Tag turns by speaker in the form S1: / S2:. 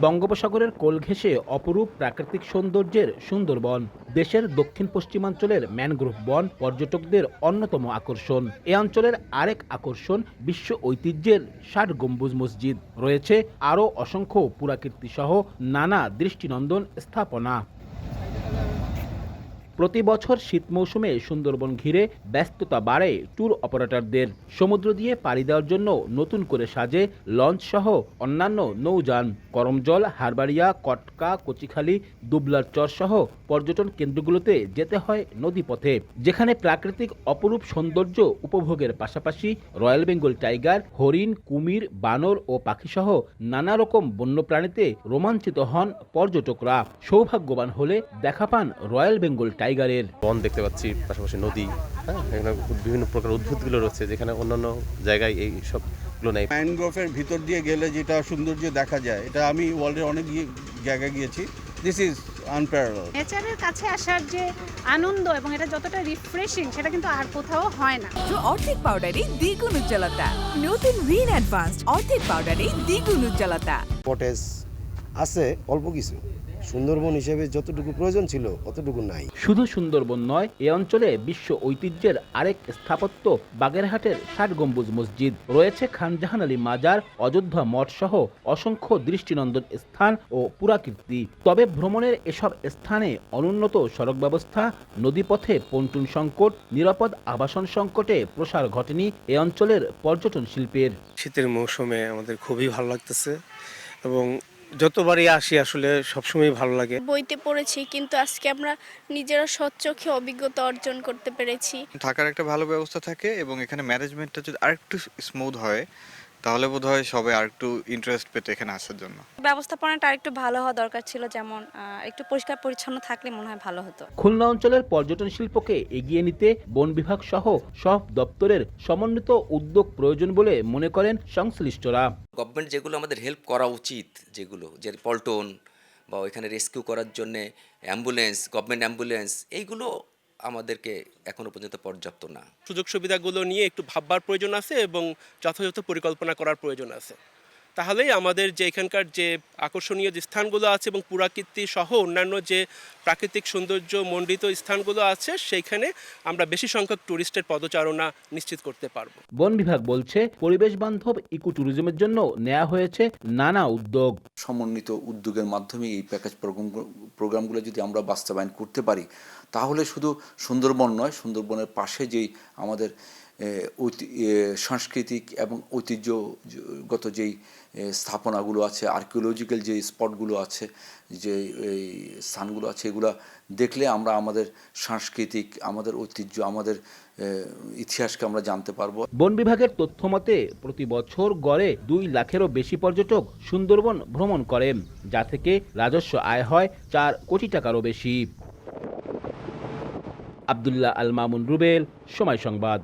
S1: বঙ্গোপসাগরের কোল ঘেঁষে অপরূপ প্রাকৃতিক সৌন্দর্যের সুন্দরবন দেশের দক্ষিণ পশ্চিমাঞ্চলের ম্যানগ্রোভ বন পর্যটকদের অন্যতম আকর্ষণ। এ অঞ্চলের আরেক আকর্ষণ বিশ্ব ঐতিহ্যের ৬০ গম্বুজ মসজিদ। রয়েছে আরও অসংখ্য পুরাকীর্তি সহ নানা দৃষ্টিনন্দন স্থাপনা। প্রতি বছর শীত মৌসুমে সুন্দরবন ঘিরে ব্যস্ততা বাড়ে ট্যুর অপারেটরদের। সমুদ্র দিয়ে পাড়ি দেওয়ার জন্য নতুন করে সাজে লঞ্চ সহ অন্যান্য নৌযান। করমজল, হারবাড়িয়া, কটকা, কচিখালী, দুবলার চর সহ পর্যটন কেন্দ্রগুলোতে যেতে হয় নদীপথে, যেখানে প্রাকৃতিক অপরূপ সৌন্দর্য উপভোগের পাশাপাশি রয়্যাল বেঙ্গল টাইগার, হরিণ, কুমির, বানর ও পাখিসহ নানা রকম বন্যপ্রাণীতে রোমাঞ্চিত হন পর্যটকরা। সৌভাগ্যবান হলে দেখা পান রয়্যাল বেঙ্গল টাইগারের।
S2: বন দেখতে পাচ্ছি, পাশাপাশি নদী, এখানে বিভিন্ন প্রকার উদ্ভিদগুলো রয়েছে, যেখানে অন্যান্য জায়গায় এই সবগুলো নেই।
S3: ম্যানগ্রোভের ভিতর দিয়ে গেলে যেটা সৌন্দর্য দেখা যায়, এটা আমি ওয়ার্ল্ডের অনেক জায়গায় গিয়েছি। This is unparalleled.
S4: নেচারের কাছে আসার যে আনন্দ এবং এটা যতটা রিফ্রেশিং সেটা কিন্তু আর কোথাও হয় না।
S5: অর্ধেক পাউডারে দ্বিগুণ উজ্জ্বলতা। নতুন রিন অ্যাডভান্সড অর্ধেক পাউডারে দ্বিগুণ উজ্জ্বলতা।
S6: পটেজ আছে অল্প কিছু, সুন্দরবন হিসেবে যতটুকু প্রয়োজন ছিল অতটুকু নাই।
S1: শুধু সুন্দরবন নয়, এ অঞ্চলে বিশ্ব ঐতিহ্যের আরেক স্থাপত্য বাগেরহাটের ৬০ গম্বুজ মসজিদ। রয়েছে খান জাহান আলী মাজার, অযোধ্যা মঠ সহ অসংখ্য দৃষ্টিনন্দন স্থান ও পুরাকীর্তি। তবে ভ্রমণের এসব স্থানে অনুন্নত সড়ক ব্যবস্থা, নদীপথে পন্টুন সংকট, নিরাপদ আবাসন সংকটে প্রসার ঘটেনি এ অঞ্চলের পর্যটন শিল্পের।
S7: শীতের মৌসুমে আমাদের খুবই ভালো লাগতেছে এবং যতবারই আসি আসলে সবসময় ভালো লাগে।
S8: বইতে পড়েছি, কিন্তু আজকে আমরা নিজেরা স্বচক্ষে অভিজ্ঞতা অর্জন করতে পেরেছি।
S9: থাকার একটা ভালো ব্যবস্থা থাকে এবং এখানে ম্যানেজমেন্টটা যদি আরেকটু স্মুথ হয় তাহলে বোধহয় সবাই আরেকটু ইন্টারেস্ট পেতে এখানে আসার জন্য।
S8: ব্যবস্থাপনাটা আরেকটু ভালো হওয়া দরকার ছিল, যেমন একটু পরিষ্কার পরিচ্ছন্ন থাকলে মনে হয় ভালো হতো।
S1: খুলনা অঞ্চলের পর্যটন শিল্পকে এগিয়ে নিতে বন বিভাগ সহ সব দপ্তরের সমন্বিত উদ্যোগ প্রয়োজন বলে মনে করেন সংশ্লিষ্টরা।
S10: গভর্নমেন্ট যেগুলো আমাদের হেল্প করা উচিত, যেগুলো যে পল্টন বা ওইখানে রেস্কিউ করার জন্যে অ্যাম্বুলেন্স, গভর্নমেন্ট অ্যাম্বুলেন্স, এইগুলো আমাদেরকে এখনো পর্যন্ত পর্যাপ্ত না।
S7: সুযোগ সুবিধাগুলো নিয়ে একটু ভাববার প্রয়োজন আছে এবং যথাযথ পরিকল্পনা করার প্রয়োজন আছে। তাহলেই আমাদের যে এখানকার যে আকর্ষণীয় যে স্থানগুলো আছে এবং পুরাকীর্তি সহ অন্যান্য যে প্রাকৃতিক সৌন্দর্য মণ্ডিত স্থানগুলো আছে, সেইখানে আমরা বেশি সংখ্যক টুরিস্টের পদচারণা নিশ্চিত করতে পারবো।
S1: বন বিভাগ বলছে, পরিবেশ বান্ধব ইকো ট্যুরিজমের জন্য নেওয়া হয়েছে নানা উদ্যোগ।
S11: সমন্বিত উদ্যোগের মাধ্যমে এই প্যাকেজ প্রোগ্রামগুলো যদি আমরা বাস্তবায়ন করতে পারি, তাহলে শুধু সুন্দরবন নয়, সুন্দরবনের পাশে যেই আমাদের সাংস্কৃতিক এবং ঐতিহ্যগত যেই স্থাপনাগুলো আছে, আর্কিওলজিক্যাল যে স্পটগুলো আছে, যে এই স্থানগুলো আছে, এগুলো দেখলে আমরা আমাদের সাংস্কৃতিক, আমাদের ঐতিহ্য, আমাদের ইতিহাসকে আমরা জানতে পারবো।
S1: বন বিভাগের তথ্য মতে প্রতি বছর গড়ে ২ লাখেরও বেশি পর্যটক সুন্দরবন ভ্রমণ করেন, যা থেকে রাজস্ব আয় হয় ৪ কোটি টাকারও বেশি। আব্দুল্লাহ আল মামুন রুবেল, সময় সংবাদ।